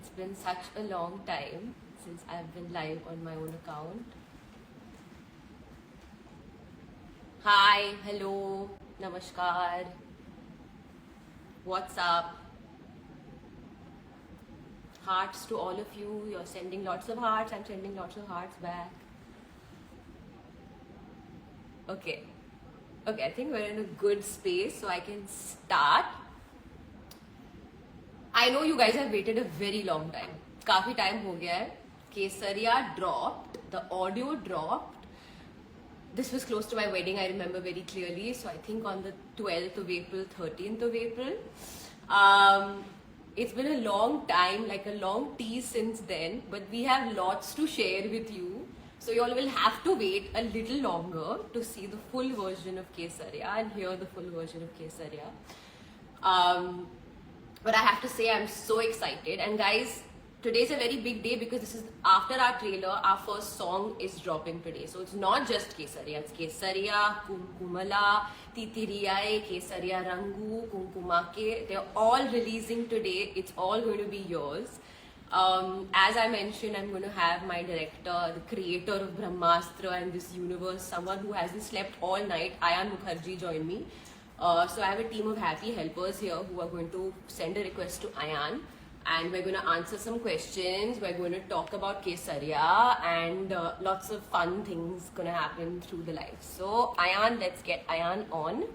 It's been such a long time since I've been live on my own account. Hi, hello, namaskar. What's up? Hearts to all of you. You're sending lots of hearts. I'm sending lots of hearts back. Okay. Okay, I think we're in a good space, so I can start. I know you guys have waited a very long time. काफी time हो गया है. Kesariya dropped. The audio dropped. This was close to my wedding, I remember very clearly. So I think on the 12th of April, 13th of April. It's been a long time, like a long tease since then. But we have lots to share with you. So you all will have to wait a little longer to see the full version of Kesariya and hear the full version of Kesariya. But I have to say I'm so excited. And guys, today's a very big day because this is after our trailer, our first song is dropping today. So it's not just Kesariya, it's Kesariya, Kumkumala, Titiriyai, Kesariya Rangu, Kumkumake. They're all releasing today. It's all going to be yours. As I mentioned, I'm going to have my director, the creator of Brahmastra and this universe, someone who hasn't slept all night, Ayan Mukherjee, join me. So I have a team of happy helpers here who are going to send a request to Ayan, and we're going to answer some questions. We're going to talk about Kesariya, and lots of fun things going to happen through the live. So Ayan, let's get Ayan on.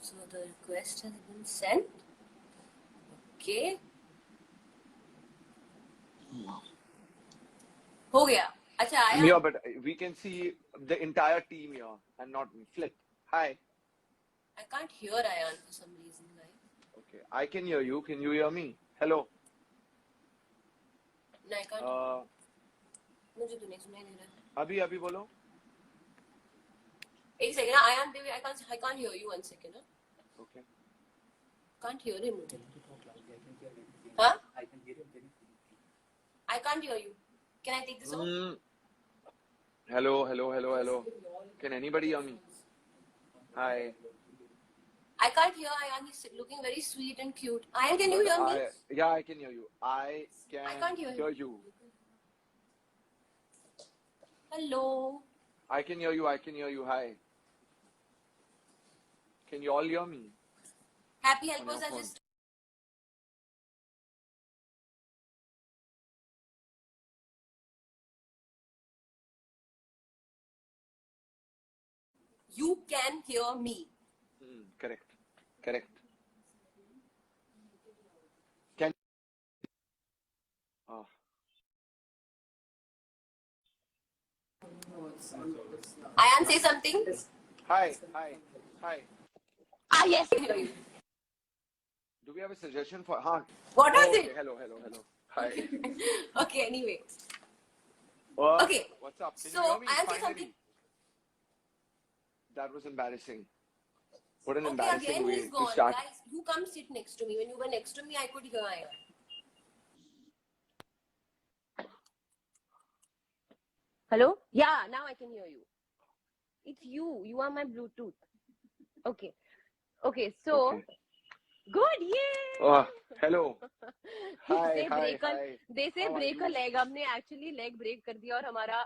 So the request has been sent. Okay. हो गया. अच्छा आया. Yeah, but we can see the entire team here and not me. Flip. Hi. I can't hear Ayan for some reason, guys. Okay, I can hear you. Can you hear me? Hello. No, I can't. मुझे तो नहीं सुनाई दे रहा. अभी बोलो. एक second ना Ayan baby, I can't hear you. 1 second. Okay. Can't hear him. Huh? I can't hear you. Can I take this off? Hello. Can anybody hear me? Hi. I can't hear Ayan. He's looking very sweet and cute. Ayan, can you hear me? Yeah, I can hear you. I can't hear you. Hello. I can hear you. Hi. Can you all hear me? Happy helpers are just... You can hear me. Correct. Can Ayan, say something. Hi. Yes, I hear you. Do we have a suggestion for What was it? Hello. Hi. Okay, anyway. Okay. What's up? Can so, you hear me? Ayan, say something. That was embarrassing. What an Okay, embarrassing again way he's to gone. start. Guys, you come sit next to me. When you were next to me, I could hear Ayan. Hello? Yeah, now I can hear you. It's you. You are my Bluetooth. Okay, so... Okay. Good, yay! Hello. Hi. They say break a leg. हमने actually leg break कर दिया और हमारा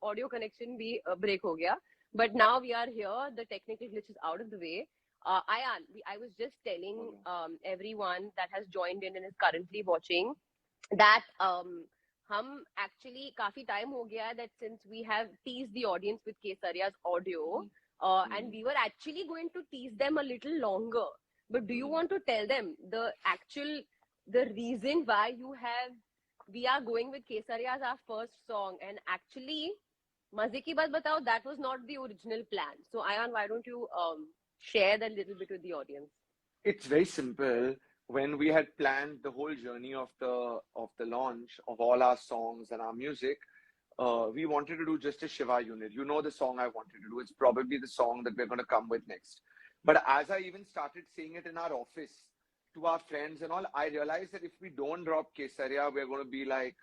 audio connection भी break हो गया. But now we are here. The technical glitch is out of the way. Ayan, I was just telling everyone that has joined in and is currently watching that हम actually काफी time हो गया that since we have teased the audience with Kesariya's audio and we were actually going to tease them a little longer. But do you want to tell them the reason why we are going with Kesariya as our first song? And actually, मजे की बात बताओ, that was not the original plan. So Ayan, why don't you share that little bit with the audience? It's very simple. When we had planned the whole journey of the launch of all our songs and our music, we wanted to do just a Shiva unit. You know the song I wanted to do. It's probably the song that we're going to come with next. But as I even started saying it in our office to our friends and all, I realized that if we don't drop Kesariya, we're going to be like,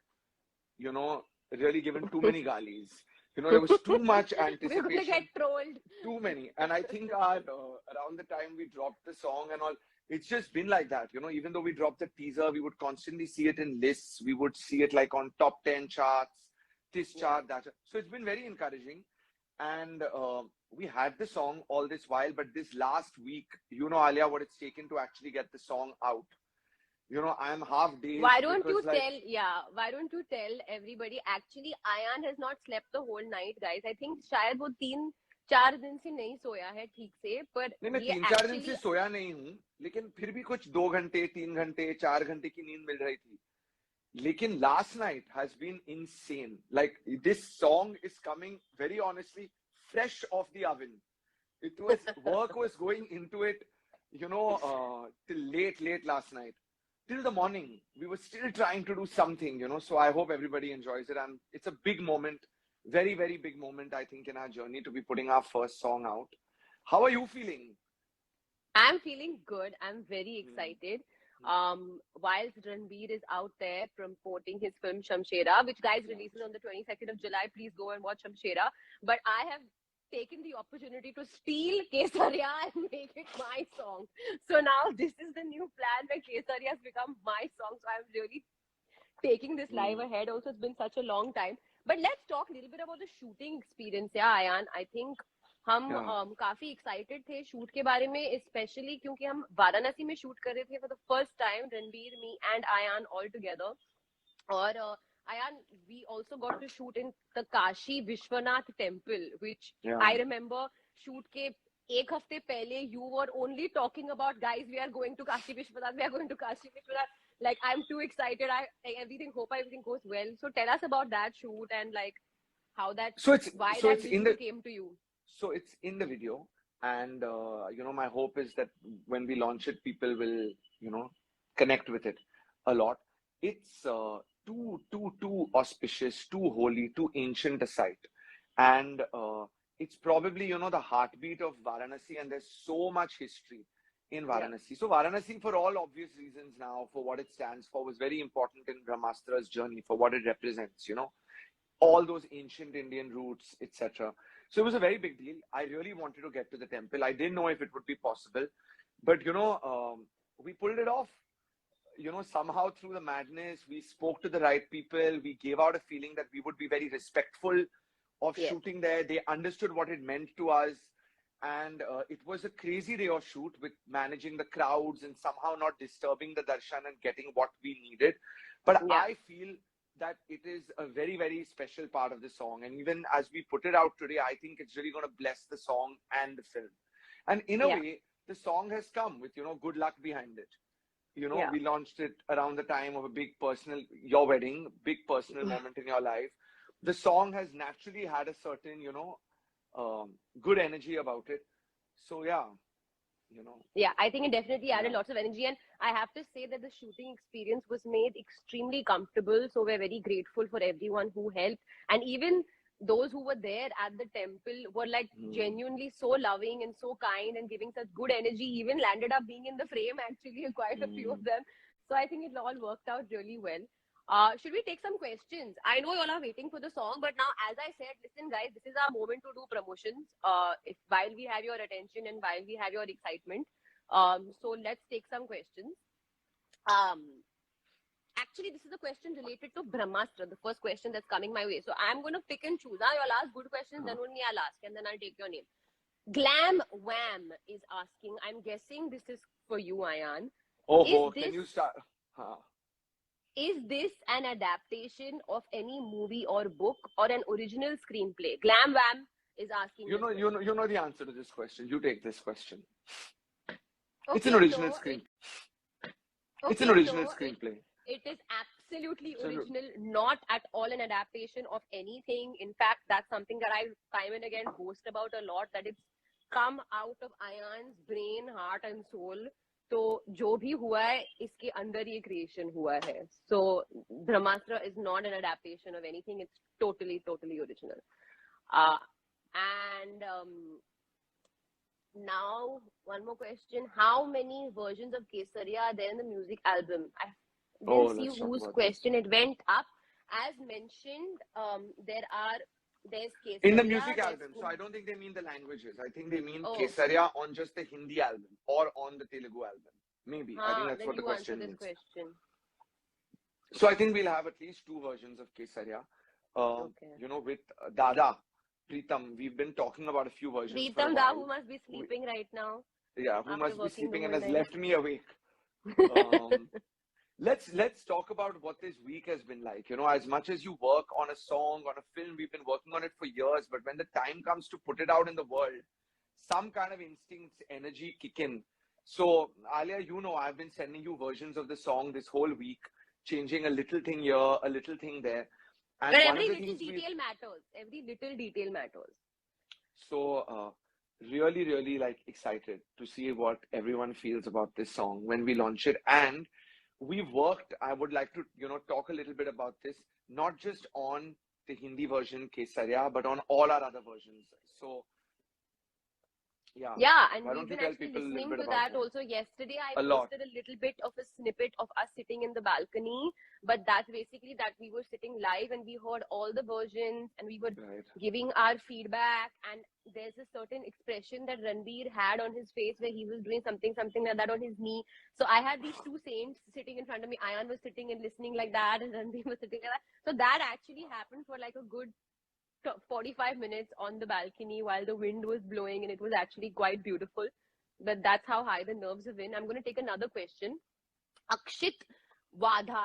really given too many galis. You know, there was too much We're gonna anticipation, get trolled. too many. And I think our around the time we dropped the song and all, it's just been like that. You know, even though we dropped the teaser, we would constantly see it in lists. We would see it like on top 10 charts, this chart, that chart. So it's been very encouraging. And we had the song all this while, but this last week, you know, Alia, what it's taken to actually get the song out. You know, I'm half dazed Why don't you because, like, tell, why don't you tell everybody? Actually, Ayan has not slept the whole night, guys. I think शायद वो 3-4 दिन से नहीं सोया है ठीक से, पर नहीं, मैं ये 3-4 दिन actually से सोया नहीं हूँ, लेकिन फिर भी कुछ 2 घंटे 3 घंटे 4 घंटे की नींद मिल रही थी. लेकिन last night has been insane. Like, this song is coming, very honestly, fresh off the oven. It was work was going into it, you know, till late last night, till the morning. We were still trying to do something, you know. So I hope everybody enjoys it, and it's a big moment, very big moment, I think, in our journey to be putting our first song out. How are you feeling? I'm feeling good. I'm very excited. Whilst Ranbir is out there promoting his film Shamshera, which guys releases on the 22nd of July, please go and watch Shamshera. But I have taken the opportunity to steal Kesariya and make it my song. So now this is the new plan where Kesariya has become my song. So I'm really taking this live ahead. Also, it's been such a long time. But let's talk a little bit about the shooting experience. Yeah, Ayan, I think हम काफी excited थे shoot के बारे में, specially क्योंकि हम वाराणसी में shoot कर रहे थे for the first time, Ranbir, me and Ayan all together. और Ayan, we also got to shoot in the Kashi Vishwanath temple, which I remember shoot के एक हफ्ते पहले you were only talking about guys we are going to Kashi Vishwanath, we are going to Kashi Vishwanath. Like, I'm too excited. Hope everything goes well. So tell us about that shoot and like how that, why that visual came to you. So it's in the video, and you know, my hope is that when we launch it, people will, you know, connect with it a lot. It's too auspicious, too holy, too ancient a site, and it's probably, you know, the heartbeat of Varanasi, and there's so much history in Varanasi. So Varanasi, for all obvious reasons now, for what it stands for, was very important in Brahmastra's journey, for what it represents, you know, all those ancient Indian roots, etc. So it was a very big deal. I really wanted to get to the temple. I didn't know if it would be possible, but, you know, we pulled it off. You know, somehow through the madness, we spoke to the right people. We gave out a feeling that we would be very respectful of shooting there. They understood what it meant to us. And it was a crazy day of shoot, with managing the crowds and somehow not disturbing the darshan and getting what we needed. But I feel that it is a very special part of the song. And even as we put it out today, I think it's really going to bless the song and the film. And in a way, the song has come with, you know, good luck behind it. You know, we launched it around the time of a big personal, your wedding, big personal moment in your life. The song has naturally had a certain, you know, good energy about it. So yeah, you know. Yeah, I think it definitely added lots of energy, and I have to say that the shooting experience was made extremely comfortable. So we're very grateful for everyone who helped, and even those who were there at the temple were like genuinely so loving and so kind and giving such good energy. Even landed up being in the frame, actually, quite a few of them. So I think it all worked out really well. Should we take some questions? I know you all are waiting for the song, but now, as I said, listen, guys, this is our moment to do promotions. While we have your attention and while we have your excitement, so let's take some questions. Actually, this is a question related to Brahmastra, the first question that's coming my way. So I'm going to pick and choose. You'll ask good questions, then only I'll ask, and then I'll take your name. Glam Wham is asking. I'm guessing this is for you, Ayan. Can you start? Is this an adaptation of any movie or book or an original screenplay? Glam Wham is asking. You know the answer to this question. You take this question. Okay, it's an original screenplay. It's an original screenplay. It is absolutely original, not at all an adaptation of anything. In fact, that's something that I time and again boast about a lot, that it's come out of Ayan's brain, heart and soul. तो जो भी हुआ है इसके अंदर ही creation हुआ है. So Brahmastra is not an adaptation of anything. It's totally original. And now one more question: how many versions of Kesariya are there in the music album? I didn't see whose question. It went up, as mentioned, there's In the kesariya, music there's album. So I don't think they mean the languages. I think they mean oh, Kesariya on just the Hindi album or on the Telugu album. Maybe. I think that's then what the you answer question this means. question. So I think we'll have at least 2 versions of Kesariya. Okay. You know, with Dada, Pritam, we've been talking about a few versions for a Pritam while. Da, who must be sleeping right now. Yeah, who After must be working the sleeping and whole has night. left me awake. Let's talk about what this week has been like. You know, as much as you work on a song, on a film, we've been working on it for years, but when the time comes to put it out in the world, some kind of instincts, energy kick in. So, Alia, you know, I've been sending you versions of the song this whole week, changing a little thing here, a little thing there. And But one every of the little things detail matters. Every little detail matters. So, really, really like excited to see what everyone feels about this song when we launch it. And we've worked, I would like to, you know, talk a little bit about this, not just on the Hindi version, Kesariya, but on all our other versions. So, Yeah, and why we've don't you been tell actually people a little listening bit to about that that? also. Yesterday, I A lot. posted a little bit of a snippet of us sitting in the balcony, but that's basically that we were sitting live and we heard all the versions and we were Right. giving our feedback. And there's a certain expression that Ranbir had on his face where he was doing something like that on his knee. So I had these two saints sitting in front of me. Ayan was sitting and listening like that, and Ranbir was sitting like that. So that actually happened for like a good 45 minutes on the balcony while the wind was blowing, and it was actually quite beautiful. But that's how high the nerves have been. I'm going to take another question. Akshit Wadha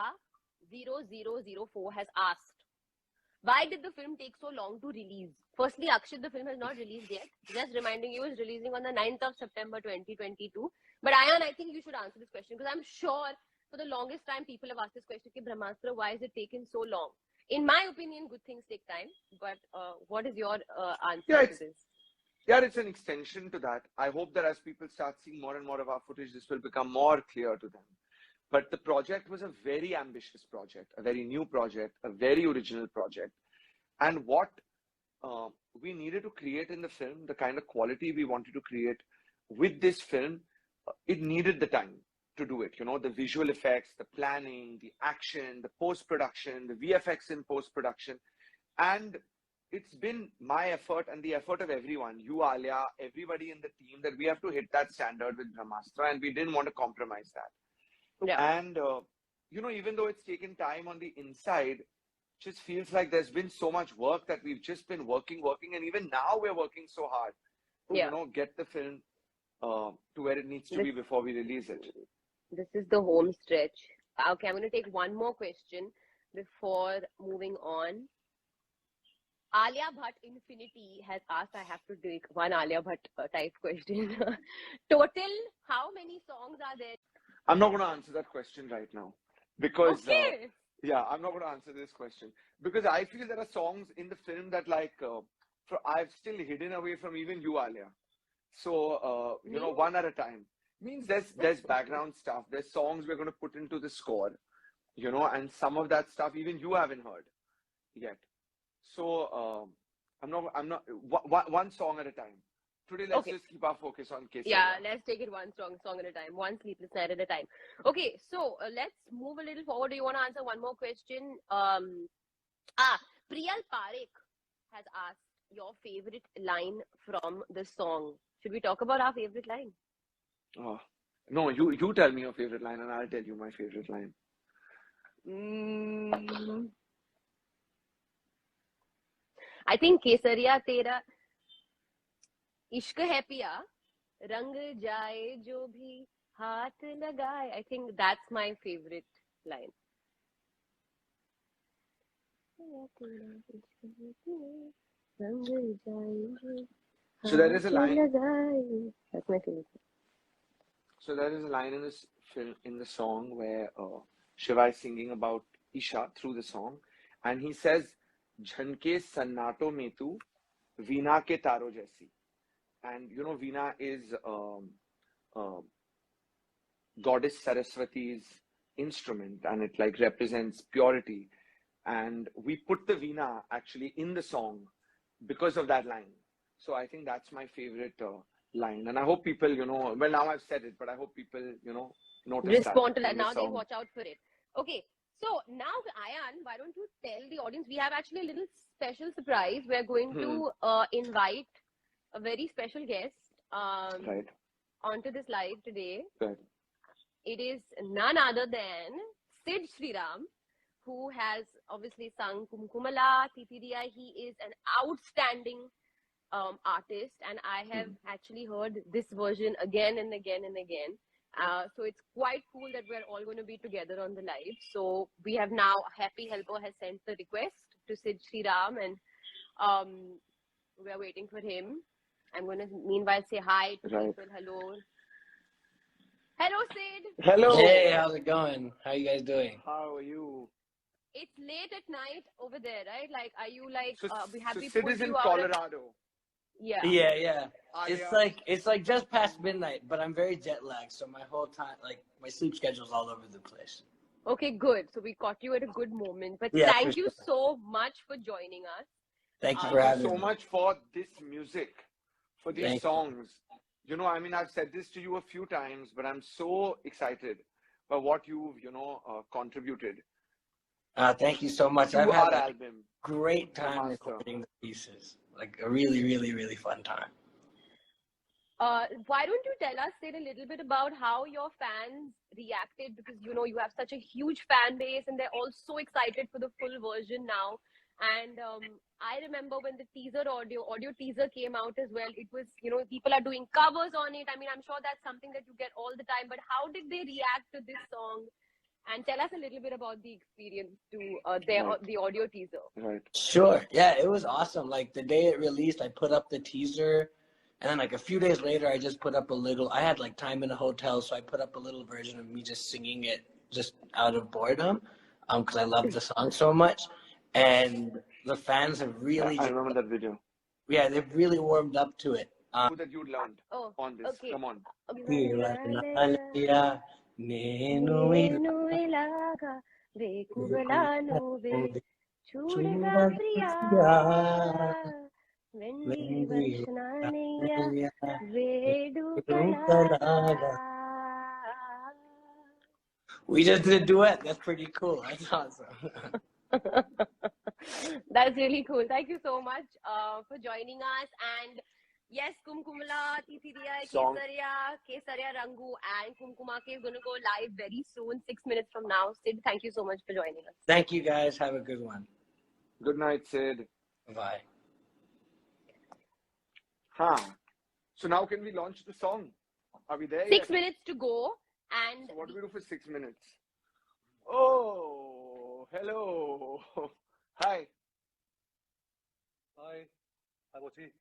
0004 has asked, why did the film take so long to release? Firstly, Akshit, the film has not released yet. Just reminding you, it's releasing on the 9th of September 2022. But Ayan, I think you should answer this question because I'm sure for the longest time people have asked this question, Brahmastra, why is it taken so long? In my opinion, good things take time. But what is your answer to this? Yeah, it's an extension to that. I hope that as people start seeing more and more of our footage, this will become more clear to them. But the project was a very ambitious project, a very new project, a very original project. And what we needed to create in the film, the kind of quality we wanted to create with this film, it needed the time to do it. You know, the visual effects, the planning, the action, the post-production, the VFX in post-production. And it's been my effort and the effort of everyone, you, Alia, everybody in the team, that we have to hit that standard with Brahmastra, and we didn't want to compromise that. Yeah. And, you know, even though it's taken time on the inside, just feels like there's been so much work that we've just been working, and even now we're working so hard to, you know, get the film to where it needs to be before we release it. This is the home stretch. Okay, I'm going to take one more question before moving on. Alia Bhatt Infinity has asked, I have to take one Alia Bhatt type question. Total, how many songs are there? I'm not going to answer that question right now because, okay. Yeah, I'm not going to answer this question because I feel there are songs in the film that like I've still hidden away from even you, Alia. So, you know, one at a time. Means there's background stuff. There's songs we're going to put into the score, you know, and some of that stuff even you haven't heard yet. So, I'm not, one song at a time. Today, let's just keep our focus on Kesariya. Yeah, let's take it one song at a time, one sleepless night at a time. Okay, so let's move a little forward. Do you want to answer one more question? Priyal Parekh has asked your favorite line from the song. Should we talk about our favorite line? No, you tell me your favorite line and I'll tell you my favorite line. I think Kesariya Tera Ishq hai piya, rang jaye jo bhi haath lagaye. I think that's my favorite line. So there is a line. That's my favorite. So there is a line in this film, in the song, where Shiva is singing about Isha through the song, and he says, "Jhanke sannato mein tu, veena ke taro jaisi." And you know, Veena is goddess Saraswati's instrument, and it like represents purity. And we put the Veena actually in the song because of that line. So I think that's my favorite line. And I hope people, you know, well, now I've said it, but I hope people, you know, notice respond that to that. Now they watch out for it. Okay, So now, Ayan, why don't you tell the audience? We have actually a little special surprise. We're going to invite a very special guest Right. onto this live today. Right. It is none other than Sid Sriram, who has obviously sung Kumkumala, Titiriya. He is an outstanding artist, and I have actually heard this version again and again and again. So it's quite cool that we're all going to be together on the live. So we have now, Happy Helper has sent the request to Sid Sriram, and we're waiting for him. I'm going to meanwhile say hi to people. Hello. Hello, Sid. Hello. Hey, how's it going? How you guys doing? How are you? It's late at night over there, right? Like, are you like, we have So we Sid pulled is in you out Colorado. Yeah. Yeah. Alia. It's like just past midnight, but I'm very jet lagged, so my whole time, like my sleep schedule's all over the place. Okay, good. So we caught you at a good moment. But Yeah, thank for you sure. so much for joining us. Thank you for Thank you having so me. much for this music, for these Thank you. songs. You know, I mean, I've said this to you a few times, but I'm so excited by what you've, contributed Thank you so much. to I've had our a album. great time Bramhastra. recording the pieces. Like a really, really, really fun time. Why don't you tell us, Sid, a little bit about how your fans reacted? Because, you have such a huge fan base and they're all so excited for the full version now. And I remember when the audio teaser came out as well, it was, people are doing covers on it. I mean, I'm sure that's something that you get all the time, but how did they react to this song? And tell us a little bit about the experience to the audio teaser. Right. Sure. Yeah, it was awesome. Like the day it released, I put up the teaser, and then like a few days later, I just put up I had like time in a hotel, so I put up a little version of me just singing it just out of boredom, because I love the song so much. And the fans have really... I remember that video. Yeah, they've really warmed up to it. That you learned on this. Okay. Come on. Alia, we just did a duet. That's pretty cool. That's awesome. That's really cool. Thank you so much for joining us. And yes, Kumkumala, Titiriya, Kesariya Rangu, and Kumkuma Ke is going to go live very soon, 6 minutes from now. Sid, thank you so much for joining us. Thank you, guys. Have a good one. Good night, Sid. Bye. So now can we launch the song? Are we there 6 yet? minutes to go. And so what do we do for 6 minutes? Oh, hello. Hi. Hi. Hi, what's he?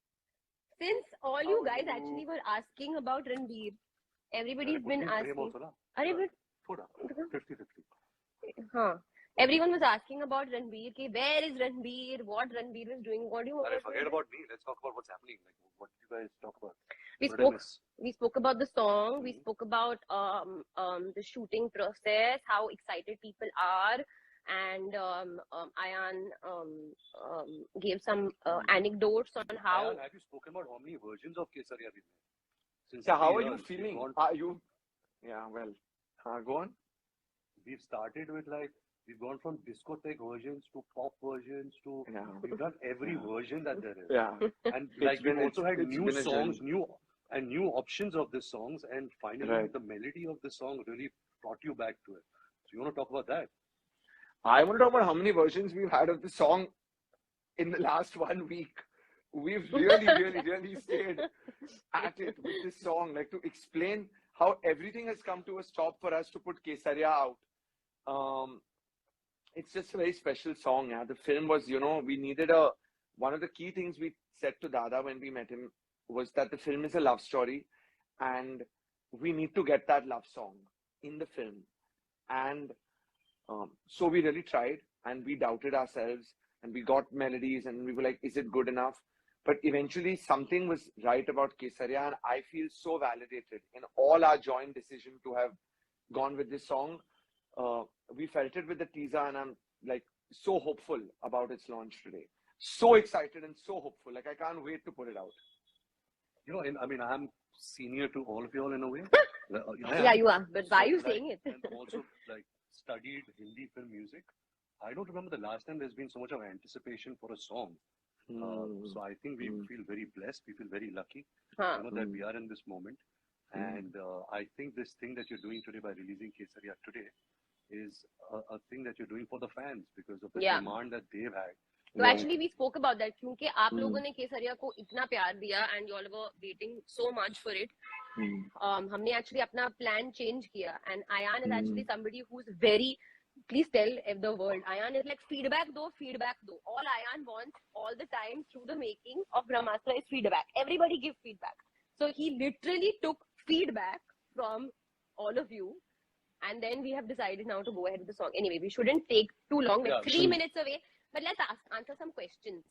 Since all you guys actually were asking about Ranbir, everybody's been asking. Everyone was asking about Ranbir. Where is Ranbir? What Ranbir is doing? What do you want? Forget about me. Let's talk about what's happening. Like, what did you guys talk about? We spoke about the song. We spoke about the shooting process, how excited people are, and Ayan gave some anecdotes on how. Ayan, have you spoken about how many versions of Kesariya we made? How are you feeling? Are you? Yeah, well, go on. We've started with we've gone from discotheque versions to pop versions to we've done every version that there is. Yeah. And we've also had new songs, new options of the songs, and finally the melody of the song really brought you back to it. So you want to talk about that? I want to talk about how many versions we've had of the song in the last 1 week. We've really stayed at it with this song, to explain how everything has come to a stop for us to put Kesariya out. It's just a very special song. Yeah, the film was, we needed one of the key things we said to Dada when we met him was that the film is a love story, and we need to get that love song in the film. And so we really tried, and we doubted ourselves, and we got melodies, and we were like, is it good enough? But eventually something was right about Kesariya, and I feel so validated in all our joint decision to have gone with this song. We felt it with the teaser, and I'm so hopeful about its launch today. So excited and so hopeful. I can't wait to put it out. I'm senior to all of you all in a way. Yeah, you are. But why are you saying it? And also, studied Hindi film music, I don't remember the last time there's been so much of anticipation for a song. So I think we feel very blessed. We feel very lucky, that we are in this moment. And I think this thing that you're doing today by releasing Kesariya today is a thing that you're doing for the fans because of the demand that they've had. So actually we spoke about that क्योंकि आप लोगों ने केसरिया को इतना प्यार दिया and you all were waiting so much for it. हमने actually अपना plan change किया and Ayan is actually somebody who's very, please tell the world, Ayan is like feedback do. All Ayan wants all the time through the making of Brahmastra is feedback. Everybody give feedback. So he literally took feedback from all of you. And then we have decided now to go ahead with the song. Anyway, we shouldn't take too long. We're 3 minutes away. But let's answer some questions.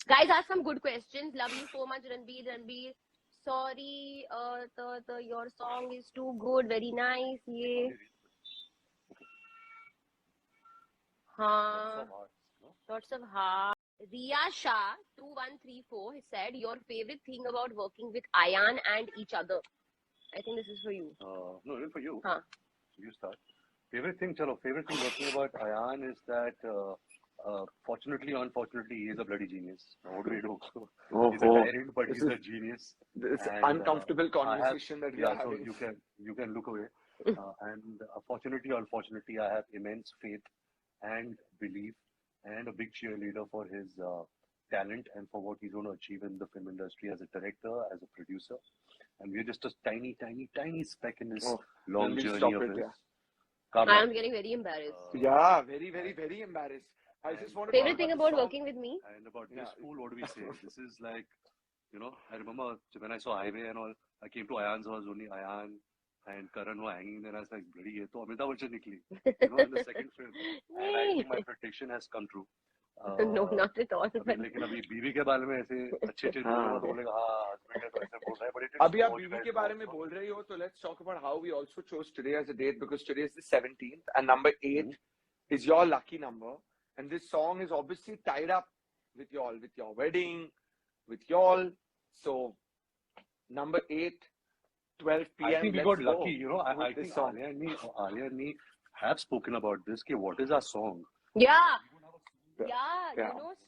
Guys, ask some good questions. Love you so much, Ranbir. Sorry, your song is too good. Very nice. Yeah. Lots of heart. Riya Shah 2134 said, your favorite thing about working with Ayan and each other. I think this is for you. No, even for you. You start. Favorite thing working about Ayan is that fortunately, unfortunately, he is a bloody genius. What do we do? He's a tyrant, but he's a genius. This uncomfortable conversation that we are having. So you can look away. And fortunately, unfortunately, I have immense faith and belief and a big cheerleader for his talent and for what he's going to achieve in the film industry as a director, as a producer. And we're just a tiny, tiny, tiny speck in this long journey of his. I am getting very embarrassed. Very, very, very embarrassed. I just want to favorite thing about working with me? And about this fool, what do we say? This is like, I remember when I saw Highway and all, I came to Ayan's house, only Ayan and Karan were hanging there. I was like, bloody, ye to Amitabh Bachchan nikli. In the second film. And I think my prediction has come true. No, not at all. लेकिन अभी बीवी के बारे में ऐसे अच्छे बोलेगा तो बोलेगा हस्बैंड है तो ऐसे बोल रहा है, but it is अभी आप बीवी के बारे में बोल रही हो, तो let's talk about how we also chose today as a date, because today is the 17th and number 8 is your lucky number, and this song is obviously tied up with your wedding, with y'all. So number 8, 12 p.m. I think we got lucky, I think Alia and me have spoken about this. What is our song? Yeah,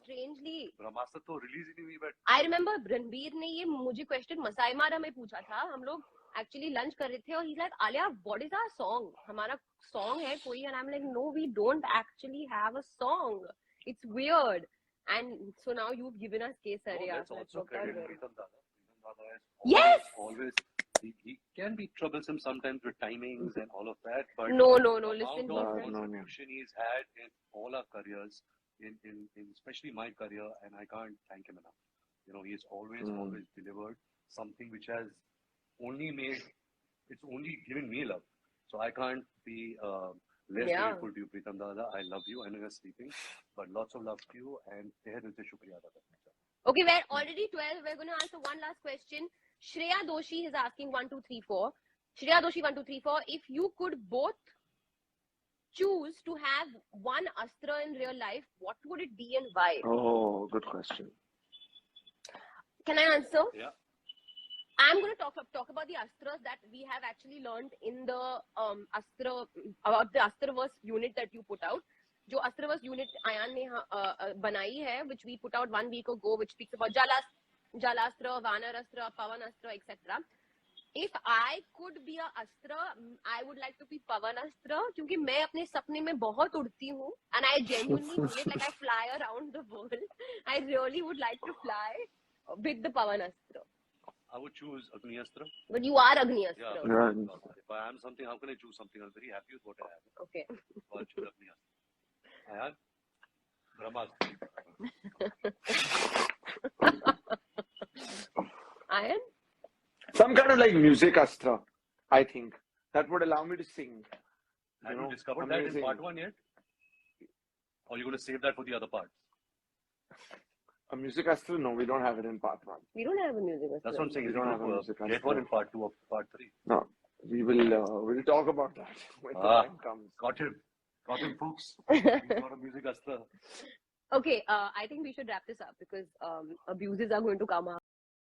strangely. Bramhastra तो release ही नहीं हुई, but I remember Ranbir ने ये मुझे question Masai मारा में पूछा था. हम लोग actually lunch कर रहे थे और he's like, Alia, what is our song? हमारा song है कोई, and I'm like, no, we don't actually have a song. It's weird. And so now you've given us Kesariya. Let's also credit Pritam Dada. Yes! Always. He can be troublesome sometimes with timings and all of that, but no. Listen, contribution he's had in all our careers, in especially my career, and I can't thank him enough. He's always delivered something which has only given me love. So I can't be less grateful to you, Pritam Dada. I love you. I know you're sleeping, but lots of love to you, and shukriya Dada. Okay, we're already 12. We're going to answer one last question. Shreya Doshi is asking 1, 2, 3, 4. Shreya Doshi 1, 2, 3, 4. If you could both choose to have one astra in real life, what would it be and why? Oh, good question. Can I answer? Yeah. I'm going to talk about the astras that we have actually learned in the about the Astraverse unit that you put out. जो Astraverse unit Ayan ने बनाई है, which we put out 1 week ago, which speaks about Jalastra, Vanarastra, Pavanastra, etc. If I could be a Astra, I would like to be Pavanastra, क्योंकि मैं अपने सपने में बहुत उड़ती हूँ, and I genuinely mean it, like I fly around the world. I really would like to fly with the Pavanastra. I would choose Agni Astra. But you are Agni Astra. Yeah. If I am something, how can I choose something? I'm very happy with what I have. Okay. So I'll choose Agni Astra. Ayan, Brahmastra. Ayan? Some kind of like music astra, I think. That would allow me to sing. Have you discovered that in part 1 yet? Or are you going to save that for the other parts? A music astra? No, we don't have it in part 1. We don't have a music astra. That's what I'm saying. We don't have a music astra. Get one in part 2 or part 3. No, we'll talk about that when the time comes. Got him, folks. He's got a music astra. Okay, I think we should wrap this up because abuses are going to come up.